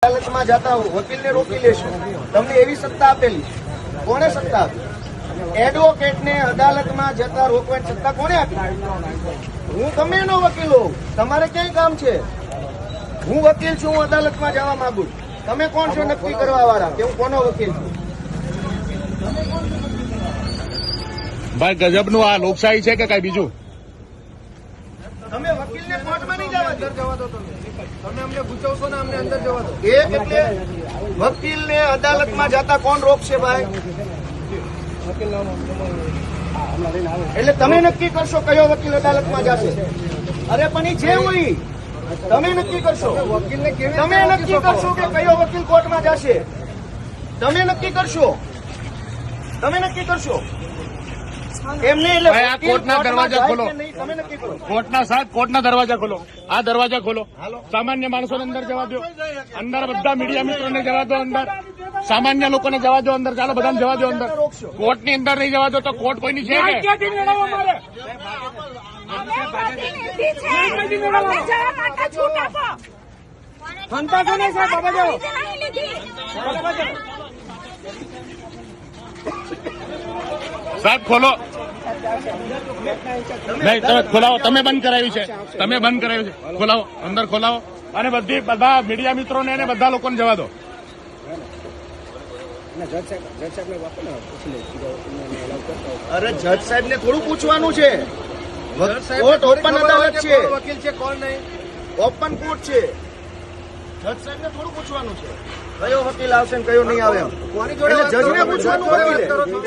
અદાલતમાં જતા વકીલને રોકી લેશો, તમને એવી સત્તા આપેલી? કોને સત્તા આપી? એડવોકેટને અદાલતમાં જતા રોકવાની સત્તા કોને આપી? હું ગમે એનો વકીલ હોઉં, તમારે ક્યાંય કામ છે? હું વકીલ છું, હું અદાલતમાં જવા માંગુ છું. તમે કોણ છો નક્કી કરવા વાળા કે હું કોનો વકીલ છું? ભાઈ ગજબનું આ લોકશાહી છે કે કઈ બીજું? તમે વકીલને કોર્ટમાં નહીં જવા દો. જવા દો તમે અમને પૂછવશો ને અમને અંદર જવા દો. એક એટલે વકીલને અદાલતમાં જતા કોણ રોકશે ભાઈ? એટલે તમે નક્કી કરશો કયો વકીલ અદાલતમાં જશે? અરે પણ એ જે હોય તમે નક્કી કરશો. વકીલને કેવી તમે નક્કી કરશો કે કયો વકીલ કોર્ટમાં જશે? તમે નક્કી કરશો. તમે નક્કી કરશો એમને. એટલે ભાઈ, આ કોર્ટના દરવાજા ખોલો. તમે નક્કી કરો. કોર્ટના દરવાજા ખોલો. આ દરવાજા ખોલો. સામાન્ય માણસોને અંદર જવા દો. અંદર બધા મીડિયા મિત્રોને જવા દો. અંદર સામાન્ય લોકોને જવા દો. અંદર ચાલો બધાને જવા દો. અંદર કોર્ટની અંદર નહીં જવા દો તો કોર્ટ કોઈની છે કે? સાહેબ ખોલો. નહીં તમે ખોલાવો. તમે બંધ કરાવ્યું છે. તમે બંધ કરાવ્યું છે. ખોલાવો. અંદર ખોલાવો અને બધા મીડિયા મિત્રોને અને બધા લોકોને જવા દો. અરે જજ સાહેબ ને થોડું પૂછવાનું છે. કોર્ટ ઓપન અદાલત છે. વકીલ છે કોણ નહીં? ઓપન કોર્ટ છે. જજ સાહેબ ને થોડું પૂછવાનું છે કયો વકીલ આવશે ને કયો નહીં આવે. કોની જોડે એટલે જજને પૂછવાનું વકીલે. વાત કરો છો?